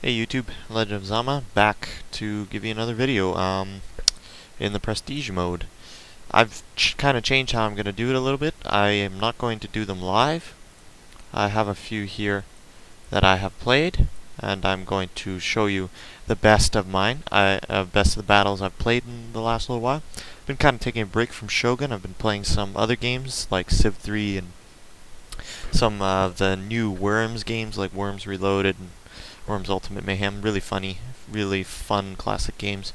Hey YouTube, Legend of Zama, back to give you another video in the Prestige mode. I've kind of changed how I'm going to do it a little bit. I am not going to do them live. I have a few here that I have played, and I'm going to show you the best of mine, best of the battles I've played in the last little while. I've been kind of taking a break from Shogun. I've been playing some other games like Civ 3 and some of the new Worms games like Worms Reloaded and Worms Ultimate Mayhem. Really funny, really fun classic games.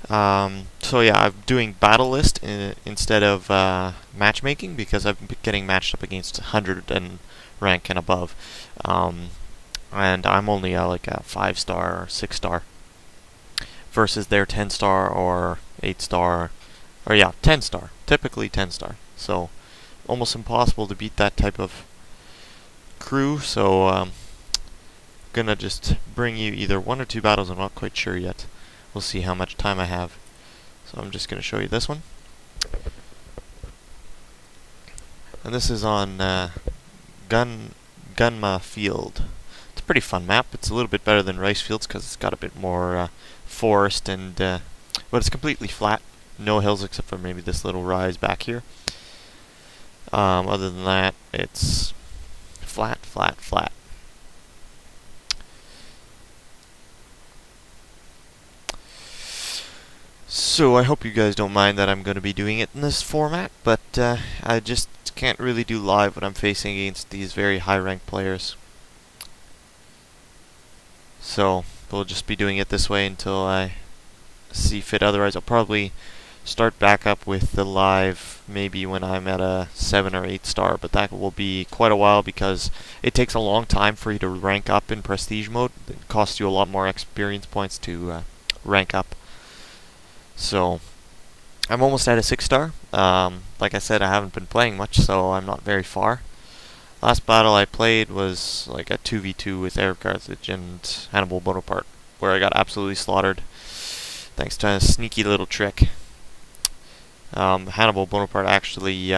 So yeah, I'm doing battle list instead of matchmaking because I've been getting matched up against 100 and rank and above. And I'm only like a 5-star or 6-star versus their 10-star or 8-star, or yeah, 10-star, typically 10-star. So almost impossible to beat that type of crew. So gonna just bring you either one or two battles. I'm not quite sure yet. We'll see how much time I have. So I'm just gonna show you this one, and this is on Gunma Field. It's a pretty fun map. It's a little bit better than Rice Fields because it's got a bit more forest and but it's completely flat. No hills except for maybe this little rise back here. Other than that, it's flat, flat, flat. So I hope you guys don't mind that I'm going to be doing it in this format, but I just can't really do live when I'm facing against these very high-ranked players. So we'll just be doing it this way until I see fit. Otherwise, I'll probably start back up with the live maybe when I'm at a 7 or 8-star, but that will be quite a while because it takes a long time for you to rank up in Prestige mode. It costs you a lot more experience points to rank up. So I'm almost at a 6-star. Like I said, I haven't been playing much, so I'm not very far. Last battle I played was like a 2v2 with Eric Carthage and Hannibal Bonaparte, where I got absolutely slaughtered thanks to a sneaky little trick. Hannibal Bonaparte actually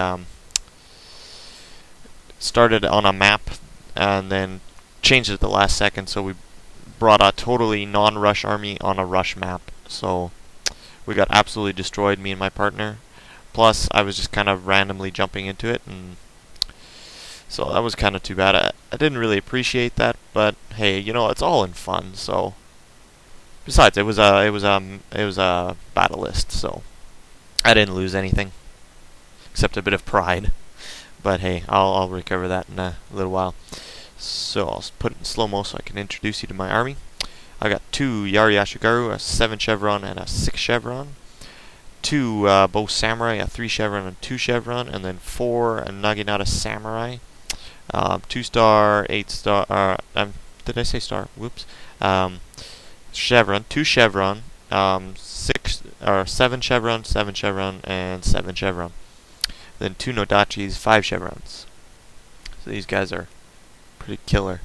started on a map and then changed it at the last second, so we brought a totally non-rush army on a rush map. So we got absolutely destroyed, me and my partner. Plus, I was just kind of randomly jumping into it, and so that was kind of too bad. I didn't really appreciate that, but hey, you know, it's all in fun. So, besides, it was a battle list, so I didn't lose anything except a bit of pride. But hey, I'll recover that in a little while. So I'll put it in slow-mo so I can introduce you to my army. I got 2 Yari Ashigaru, a 7 chevron and a 6 chevron, 2 Bow Samurai, a 3 chevron and 2 chevron, and then 4 Naginata Samurai, 2-star, 8-star, did I say star? Whoops. Chevron, 2 chevron, 6 or 7 chevron, 7 chevron, and 7 chevron. Then 2 Nodachis, 5 chevrons. So these guys are pretty killer.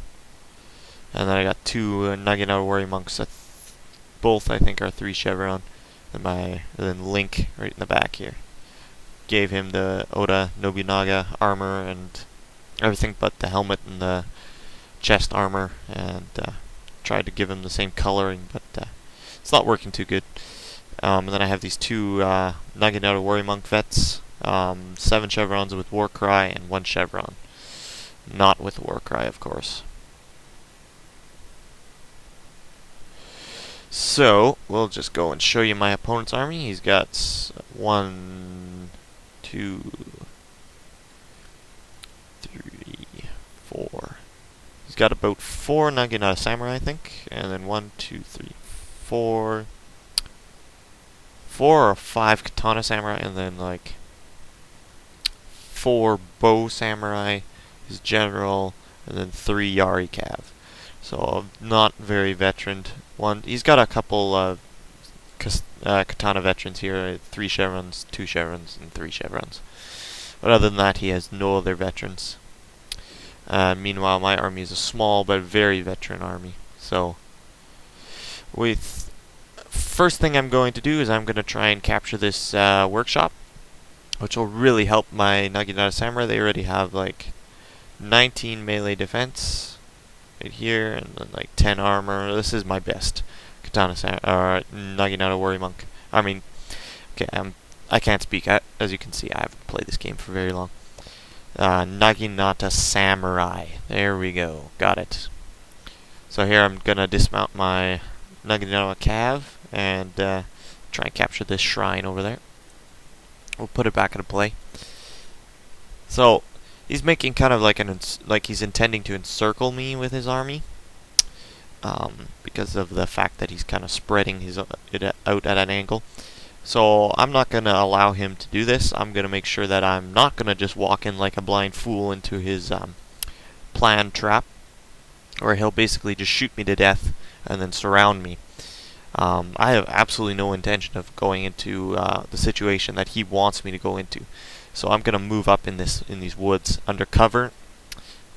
And then I got 2 Naginata Warrior Monks that both I think are 3 chevron. And then Link right in the back here. Gave him the Oda Nobunaga armor and everything but the helmet and the chest armor, and tried to give him the same coloring, but it's not working too good. And then I have these 2 Naginata Warrior Monk vets, 7 chevrons with Warcry and 1 chevron. Not with Warcry, of course. So, we'll just go and show you my opponent's army. He's got 1, 2, 3, 4. He's got about 4 Naginata Samurai, I think. And then 1, 2, 3, 4. 4 or 5 Katana Samurai, and then like 4 Bow Samurai, his general, and then 3 Yari Cav. So not very veteran. He's got a couple of katana veterans here, 3 chevrons, 2 chevrons, and 3 chevrons. But other than that, he has no other veterans. Meanwhile, my army is a small but very veteran army. So, first thing I'm going to do is I'm going to try and capture this workshop, which will really help my Naginata Samurai. They already have like 19 melee defense. right here, and then like 10 armor. This is my best katana Naginata Warrior Monk. I mean, okay, I can't speak. As you can see, I haven't played this game for very long. Naginata Samurai. There we go. Got it. So here I'm gonna dismount my Naginata Cav and try and capture this shrine over there. We'll put it back into play. So he's making kind of like he's intending to encircle me with his army, because of the fact that he's kind of spreading it out at an angle. So I'm not going to allow him to do this. I'm going to make sure that I'm not going to just walk in like a blind fool into his planned trap, or he'll basically just shoot me to death and then surround me. I have absolutely no intention of going into the situation that he wants me to go into. So I'm going to move up in these woods under cover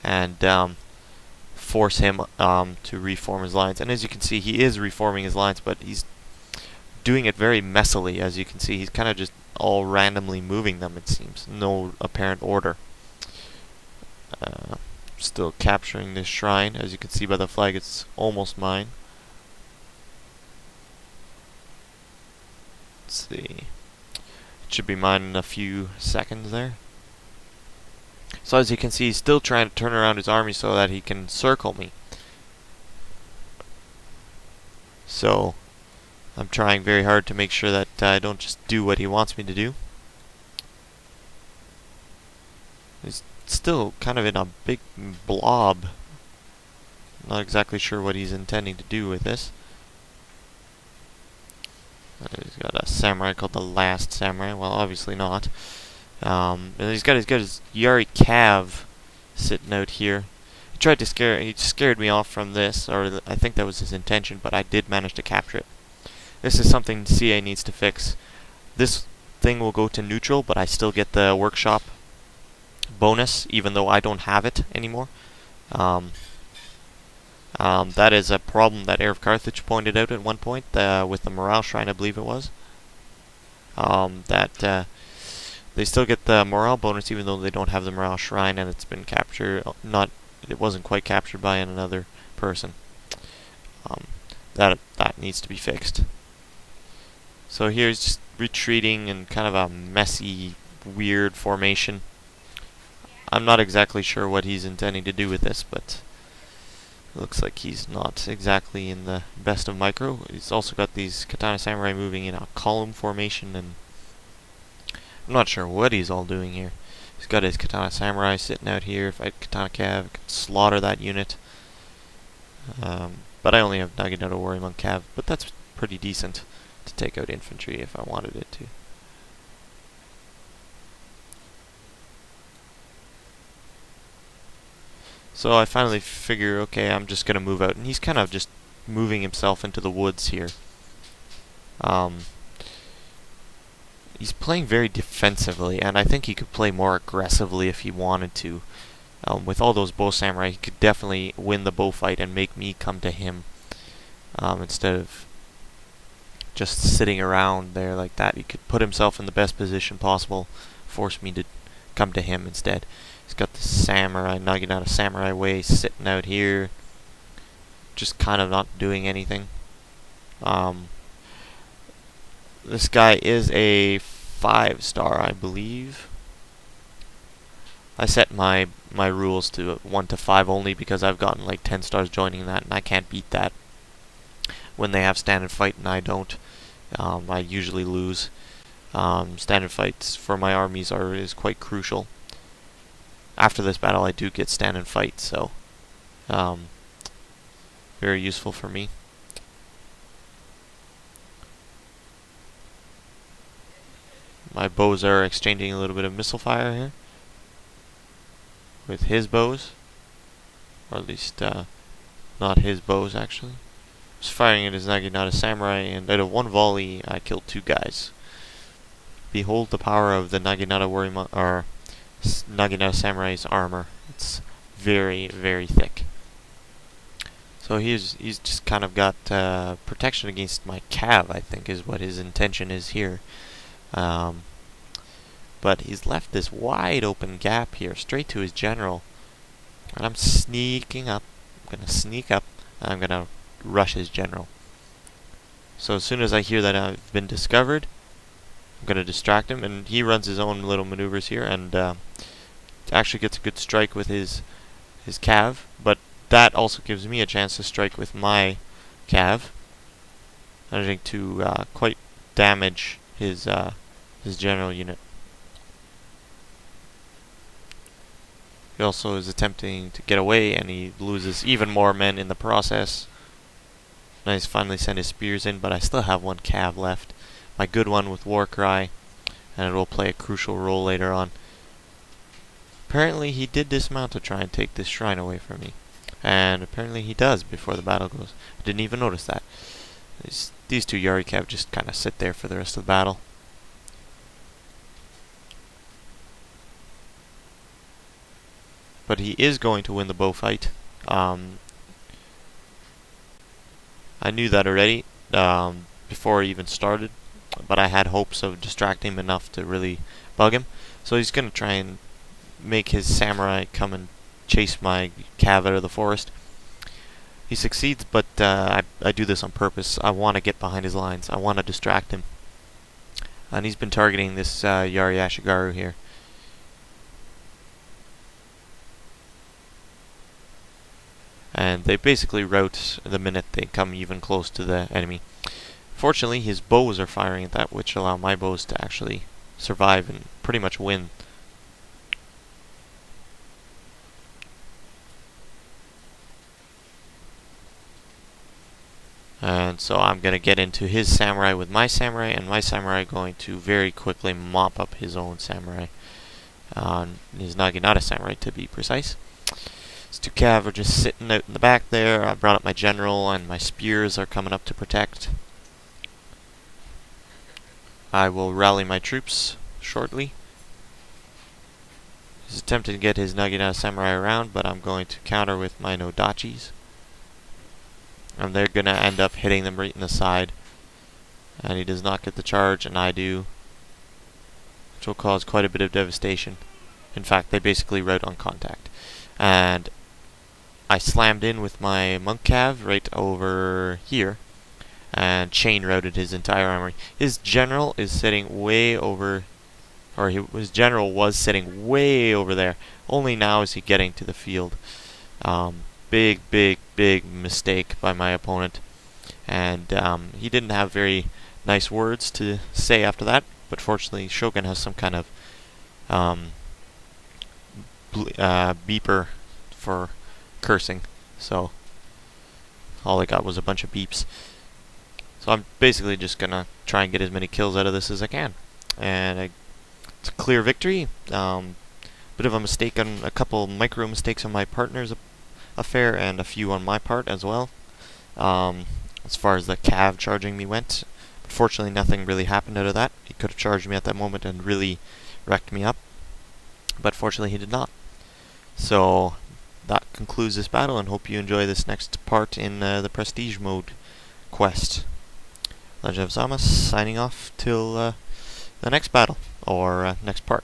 and force him to reform his lines. And as you can see, he is reforming his lines, but he's doing it very messily. As you can see, he's kind of just all randomly moving them, it seems. No apparent order. Still capturing this shrine. As you can see by the flag, it's almost mine. Let's see. It should be mine in a few seconds there. So as you can see, he's still trying to turn around his army so that he can circle me. So I'm trying very hard to make sure that I don't just do what he wants me to do. He's still kind of in a big blob. Not exactly sure what he's intending to do with this. He's got a samurai called the Last Samurai. Well, obviously not. And he's got his Yari Cav sitting out here. He scared me off from this, or I think that was his intention, but I did manage to capture it. This is something CA needs to fix. This thing will go to neutral, but I still get the workshop bonus, even though I don't have it anymore. That is a problem that Heir of Carthage pointed out at one point with the Morale Shrine, I believe it was. That they still get the morale bonus even though they don't have the Morale Shrine, and it's been captured. It wasn't quite captured by another person. That needs to be fixed. So here's just retreating in kind of a messy, weird formation. I'm not exactly sure what he's intending to do with this, but it looks like he's not exactly in the best of micro. He's also got these Katana Samurai moving in a column formation, and I'm not sure what he's all doing here. He's got his Katana Samurai sitting out here. If I had Katana Cav, I could slaughter that unit. But I only have Naginata Warrior Monk Cav, but that's pretty decent to take out infantry if I wanted it to. So I finally figure, okay, I'm just going to move out. And he's kind of just moving himself into the woods here. He's playing very defensively, and I think he could play more aggressively if he wanted to. With all those bow samurai, he could definitely win the bow fight and make me come to him. Instead of just sitting around there like that. He could put himself in the best position possible, force me to come to him instead. He's got the samurai, Naginata Samurai way sitting out here, just kind of not doing anything. This guy is a 5-star, I believe. I set my rules to 1 to 5 only because I've gotten like 10 stars joining that, and I can't beat that. When they have stand and fight and I don't, I usually lose. Stand and fights for my armies is quite crucial. After this battle, I do get stand and fight, so very useful for me. My bows are exchanging a little bit of missile fire here with his bows, or at least not his bows actually. I was firing at his Naginata Samurai, and out of one volley, I killed 2 guys. Behold the power of the Naginata Warrior or Naginata Samurai's armor. It's very, very thick. So he's just kind of got protection against my cav, I think, is what his intention is here. But he's left this wide open gap here, straight to his general. And I'm sneaking up. I'm going to sneak up, and I'm going to rush his general. So as soon as I hear that I've been discovered, I'm going to distract him, and he runs his own little maneuvers here, and actually gets a good strike with his cav, but that also gives me a chance to strike with my cav, managing to quite damage his general unit. He also is attempting to get away, and he loses even more men in the process. And he's finally sent his spears in, but I still have one cav left. My good one with war cry, and it will play a crucial role later on. Apparently he did dismount to try and take this shrine away from me. And apparently he does before the battle goes. I didn't even notice that. These two Yari cav just kind of sit there for the rest of the battle. But he is going to win the bow fight. I knew that already before he even started, but I had hopes of distracting him enough to really bug him. So he's going to try and make his samurai come and chase my cav out of the forest. He succeeds, but I do this on purpose. I want to get behind his lines. I want to distract him. And he's been targeting this Yari Ashigaru here. And they basically rout the minute they come even close to the enemy. Fortunately, his bows are firing at that, which allow my bows to actually survive and pretty much win. And so I'm going to get into his samurai with my samurai, and my samurai going to very quickly mop up his own samurai. His Naginata samurai, to be precise. His two cav are just sitting out in the back there. I brought up my general, and my spears are coming up to protect. I will rally my troops shortly. He's attempting to get his Naginata samurai around, but I'm going to counter with my Nodachis. And they're going to end up hitting them right in the side. And he does not get the charge, and I do. Which will cause quite a bit of devastation. In fact, they basically rout on contact. And I slammed in with my monk cav right over here. And chain routed his entire armory. His general is sitting way over... Or his general was sitting way over there. Only now is he getting to the field. Big mistake by my opponent, and he didn't have very nice words to say after that, but fortunately Shogun has some kind of beeper for cursing, so all I got was a bunch of beeps. So I'm basically just gonna try and get as many kills out of this as I can, and it's a clear victory. Bit of a mistake on a couple micro mistakes on my partner's affair, and a few on my part as well, as far as the cav charging me went. But fortunately nothing really happened out of that. He could have charged me at that moment and really wrecked me up, but fortunately he did not. So that concludes this battle, and hope you enjoy this next part in the Prestige mode quest. Legend of Zamas signing off till the next battle, or next part.